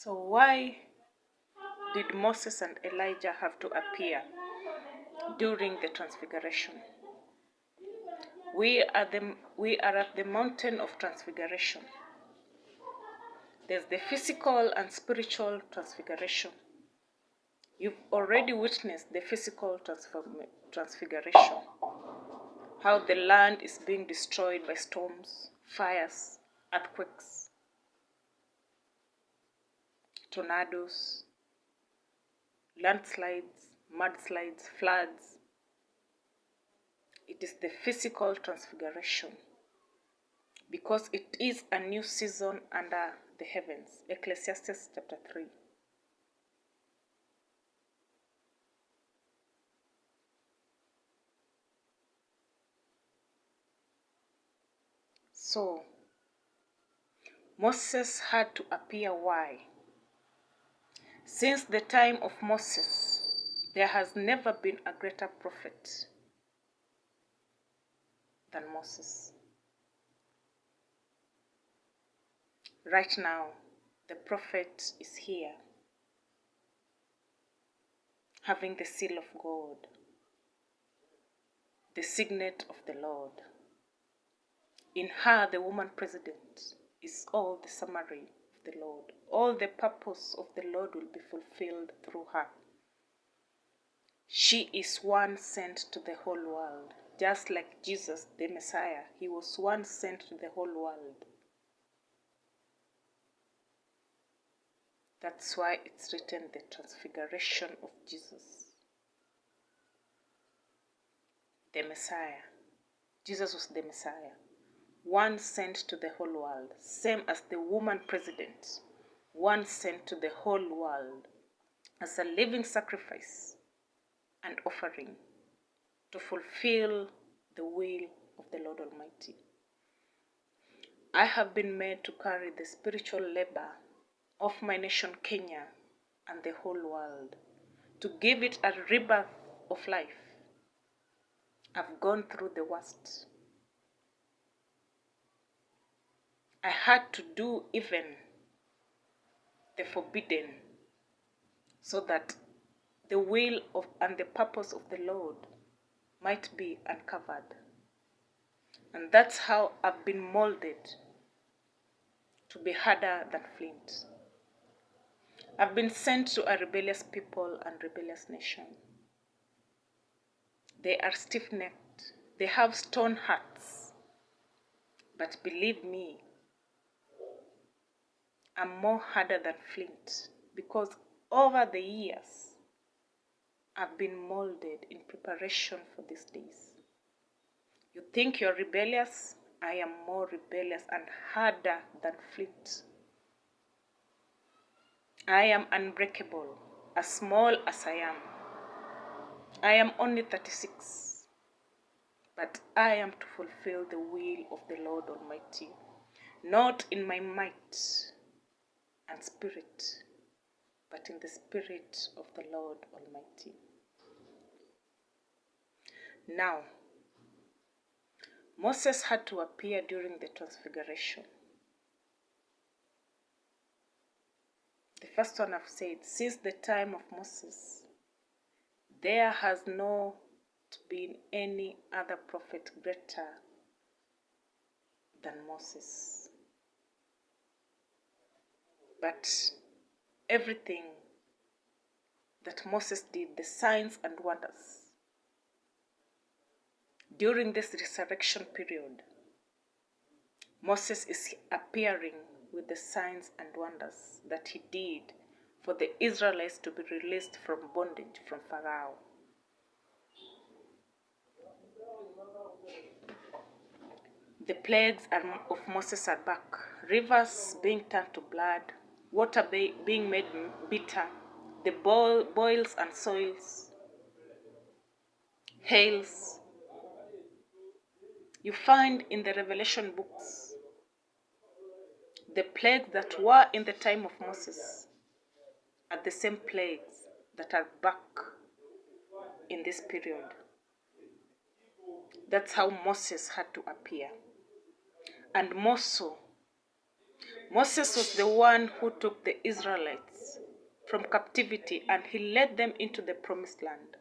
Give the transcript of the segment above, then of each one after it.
So why did Moses and Elijah have to appear during the transfiguration? We are at the mountain of transfiguration. There's the physical and spiritual transfiguration. You've already witnessed the physical transfiguration, how the land is being destroyed by storms, fires, earthquakes, tornadoes, landslides, mudslides, floods. It is the physical transfiguration because it is a new season under the heavens. Ecclesiastes chapter 3. So, Moses had to appear. Why? Since the time of Moses, there has never been a greater prophet than Moses. Right now, the prophet is here, having the seal of God, the signet of the Lord. In her, the woman president, is all the summary of the Lord. All the purpose of the Lord will be fulfilled through her. She is one sent to the whole world. Just like Jesus, the Messiah, he was one sent to the whole world. That's why it's written the transfiguration of Jesus, the Messiah. Jesus was the Messiah, one sent to the whole world, same as the woman president, one sent to the whole world as a living sacrifice and offering to fulfill the will of the Lord Almighty. I have been made to carry the spiritual labor of my nation Kenya and the whole world, to give it a rebirth of life. I've gone through the worst. I had to do even the forbidden so that the will of and the purpose of the Lord might be uncovered. And that's how I've been molded to be harder than flint. I've been sent to a rebellious people and rebellious nation. They are stiff-necked. They have stone hearts. But believe me, I'm more harder than flint because over the years, I've been molded in preparation for these days. You think you're rebellious? I am more rebellious and harder than flint. I am unbreakable, as small as I am. I am only 36, but I am to fulfill the will of the Lord Almighty, not in my might and spirit, but in the spirit of the Lord Almighty. Now, Moses had to appear during the transfiguration. The first one I've said, since the time of Moses, there has not been any other prophet greater than Moses. But everything that Moses did, the signs and wonders, during this resurrection period, Moses is appearing with the signs and wonders that he did for the Israelites to be released from bondage from Pharaoh. The plagues of Moses are back. Rivers being turned to blood, water being made bitter, the boils and soils, hails. You find in the Revelation books the plagues that were in the time of Moses are the same plagues that are back in this period. That's how Moses had to appear. And more so, Moses was the one who took the Israelites from captivity and he led them into the promised land.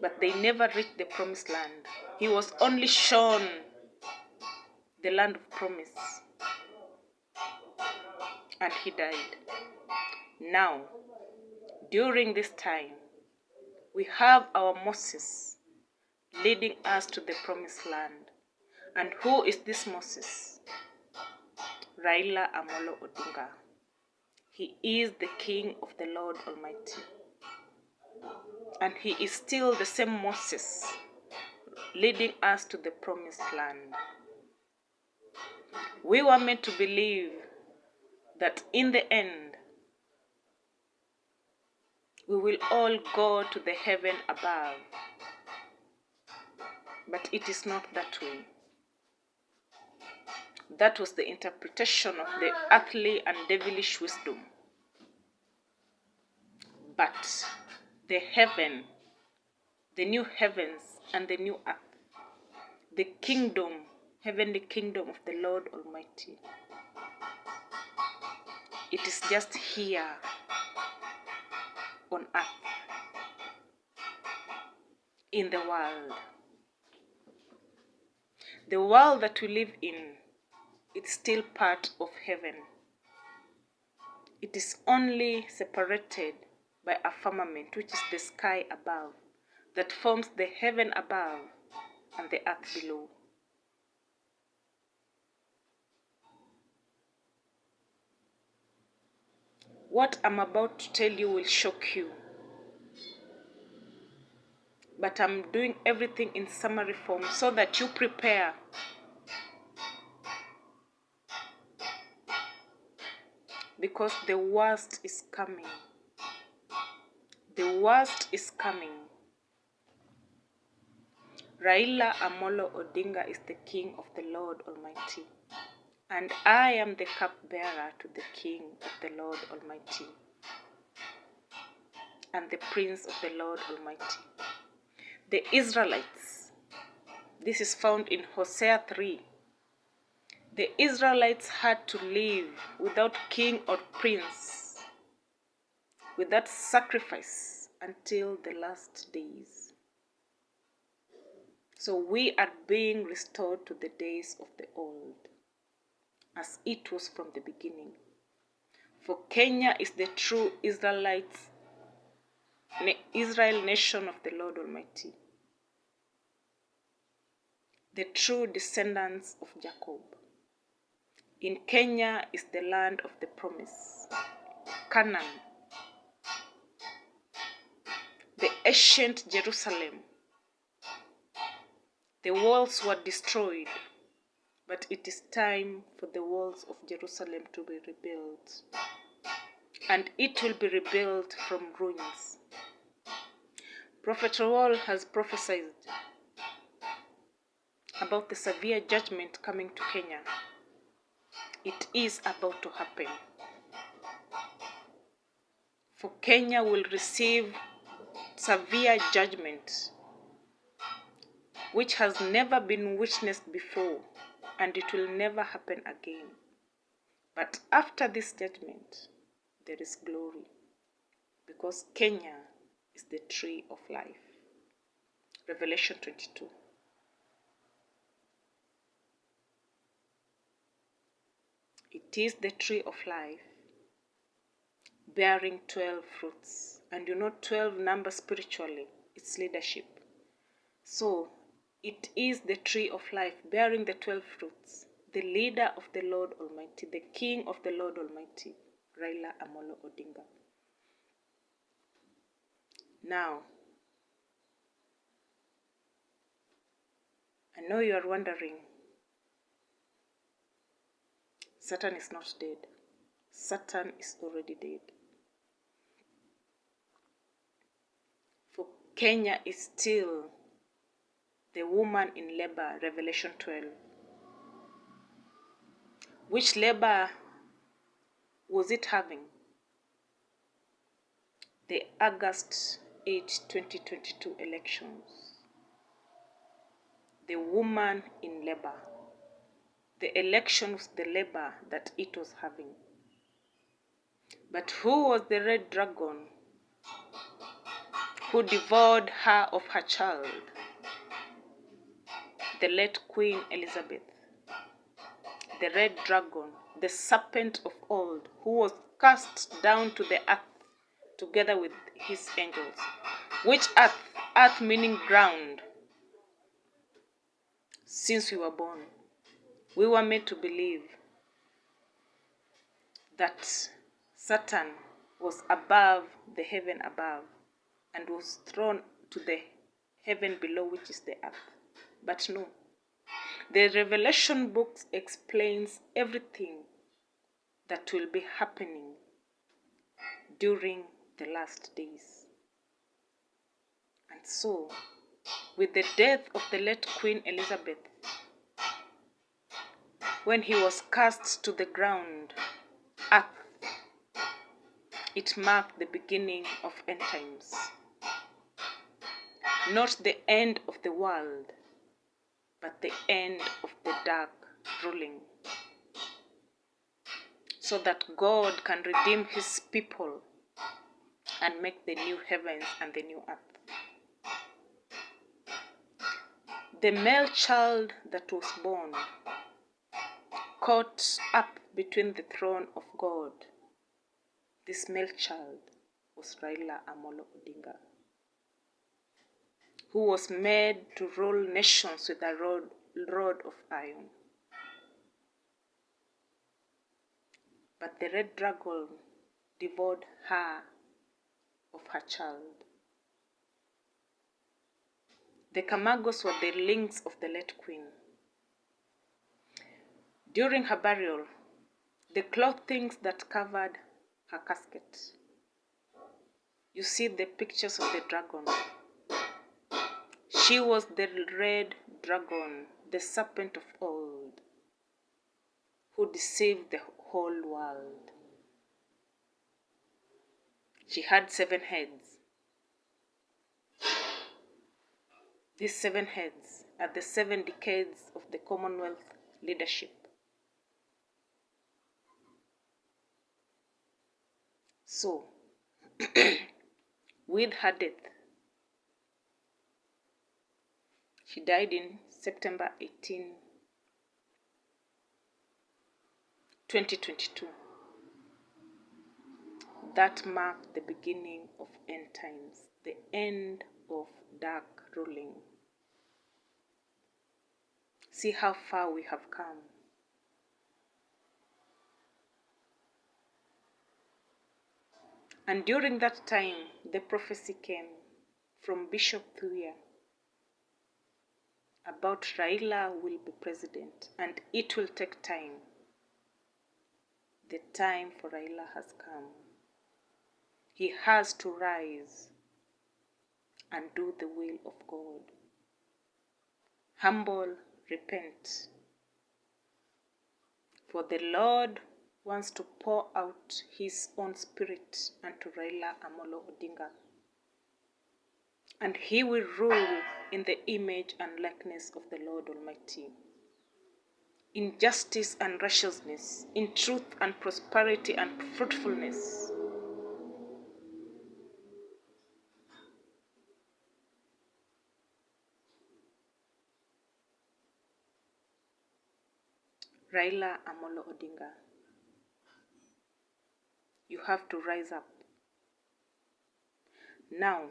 But they never reached the promised land. He was only shown the land of promise and he died. Now, during this time, we have our Moses leading us to the promised land. And who is this Moses? Raila Amolo Odinga. He is the King of the Lord Almighty. And he is still the same Moses leading us to the promised land. We were meant to believe that in the end, we will all go to the heaven above. But it is not that way. That was the interpretation of the earthly and devilish wisdom. But the heaven, the new heavens and the new earth, the kingdom, heavenly kingdom of the Lord Almighty, it is just here on earth, in the world. The world that we live in, it's still part of heaven. It is only separated by a firmament, which is the sky above, that forms the heaven above and the earth below. What I'm about to tell you will shock you. But I'm doing everything in summary form so that you prepare. Because the worst is coming. The worst is coming. Raila Amolo Odinga is the King of the Lord Almighty. And I am the cupbearer to the King of the Lord Almighty. And the Prince of the Lord Almighty. The Israelites. This is found in Hosea 3. The Israelites had to live without king or prince, without sacrifice until the last days. So we are being restored to the days of the old, as it was from the beginning. For Kenya is the true Israel nation of the Lord Almighty, the true descendants of Jacob. In Kenya is the land of the promise, Canaan, the ancient Jerusalem. The walls were destroyed, but it is time for the walls of Jerusalem to be rebuilt. And it will be rebuilt from ruins. Prophet Joel has prophesied about the severe judgment coming to Kenya. It is about to happen. For Kenya will receive severe judgment, which has never been witnessed before, and it will never happen again. But after this judgment, there is glory, because Kenya is the tree of life. Revelation 22. It is the tree of life, bearing 12 fruits. And 12 number spiritually, it's leadership. So, it is the tree of life, bearing the 12 fruits. The leader of the Lord Almighty, the King of the Lord Almighty, Raila Amolo Odinga. Now, I know you are wondering, Satan is not dead. Satan is already dead. For Kenya is still the woman in labor, Revelation 12. Which labor was it having? The August 8, 2022 elections. The woman in labor. the election was the labor that it was having. But who was the red dragon who devoured her of her child? The late Queen Elizabeth. The red dragon, the serpent of old, who was cast down to the earth together with his angels. Which earth? Earth meaning ground. Since we were born, we were made to believe that Satan was above the heaven above and was thrown to the heaven below, which is the earth. But no, the Revelation books explains everything that will be happening during the last days. And so, with the death of the late Queen Elizabeth, when he was cast to the ground, earth, it marked the beginning of end times. Not the end of the world, but the end of the dark ruling. So that God can redeem his people and make the new heavens and the new earth. The male child that was born, caught up between the throne of God, this male child was Raila Amolo Odinga, who was made to rule nations with a rod of iron. But the red dragon devoured her of her child. The Kamagos were the links of the late queen. During her burial, the clothings that covered her casket, you see the pictures of the dragon. She was the red dragon, the serpent of old, who deceived the whole world. She had 7 heads. These 7 heads are the 7 decades of the Commonwealth leadership. So, with her death, she died in September 18, 2022. That marked the beginning of end times, the end of dark ruling. See how far we have come. And during that time, the prophecy came from Bishop Thuya about Raila will be president, and it will take time. The time for Raila has come. He has to rise and do the will of God. Humble, repent. For the Lord wants to pour out his own spirit unto Raila Amolo Odinga. And he will rule in the image and likeness of the Lord Almighty, in justice and righteousness, in truth and prosperity and fruitfulness. Raila Amolo Odinga, you have to rise up. Now,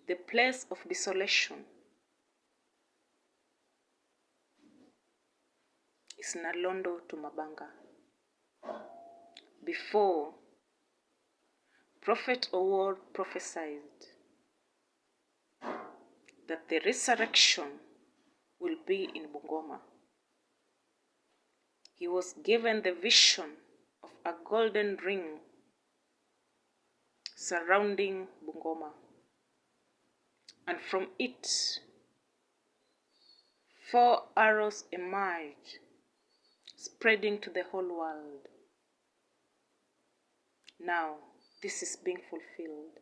the place of desolation is Nalondo to Mabanga. Before, Prophet Owor prophesied that the resurrection will be in Bungoma. He was given the vision of a golden ring surrounding Bungoma. And from it, 4 arrows emerged, spreading to the whole world. Now, this is being fulfilled.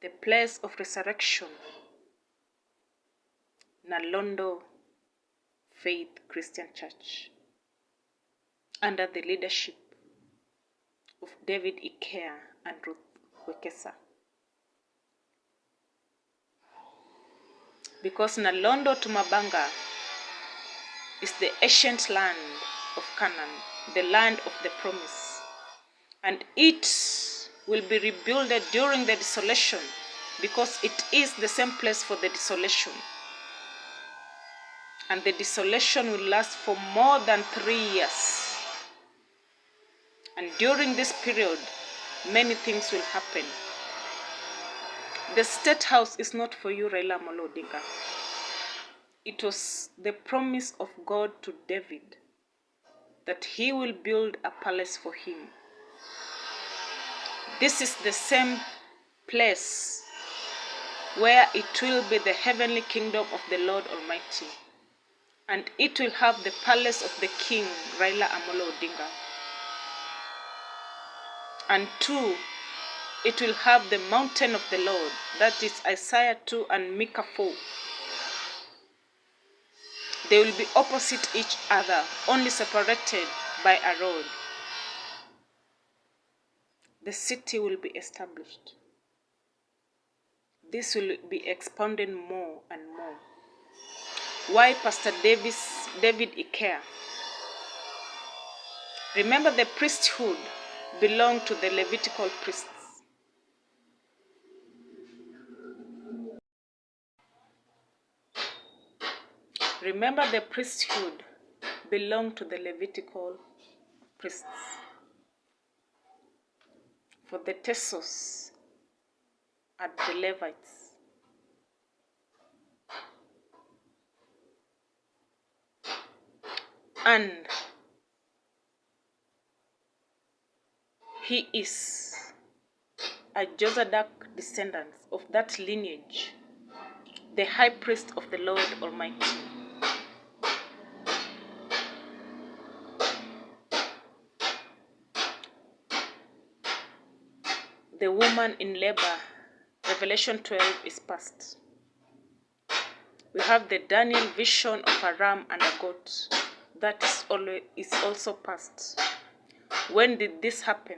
The place of resurrection Nalondo Faith Christian Church under the leadership of David Ikea and Ruth Wekesa. Because Nalondo to Mabanga is the ancient land of Canaan, the land of the promise, and it will be rebuilded during the desolation, because it is the same place for the desolation. And the desolation will last for more than 3 years. And during this period, many things will happen. The State House is not for you, Raila Amolo Odinga. It was the promise of God to David that he will build a palace for him. This is the same place where it will be the heavenly kingdom of the Lord Almighty. And it will have the palace of the king, Raila Amolo Odinga. And 2, it will have the mountain of the Lord. That is Isaiah 2 and Micah 4. They will be opposite each other, only separated by a road. The city will be established. This will be expounded more and more. Why Pastor David Ikea? Remember, the priesthood belonged to the Levitical priests. Remember, the priesthood belonged to the Levitical priests. For the Tessos are the Levites. And he is a Josadak descendant of that lineage, the high priest of the Lord Almighty. The woman in labor, Revelation 12 is past. We have the Daniel vision of a ram and a goat. That is also past. When did this happen?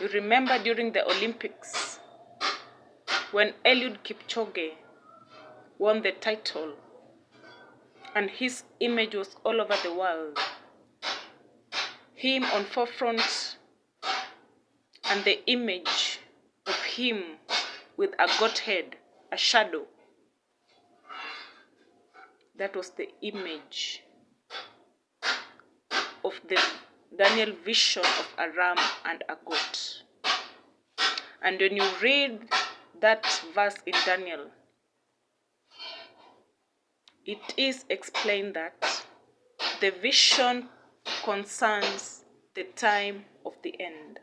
You remember during the Olympics, when Eliud Kipchoge won the title, and his image was all over the world. Him on forefront, and the image of him with a goat head, a shadow. That was the image of the Daniel vision of a ram and a goat. And when you read that verse in Daniel, it is explained that the vision concerns the time of the end.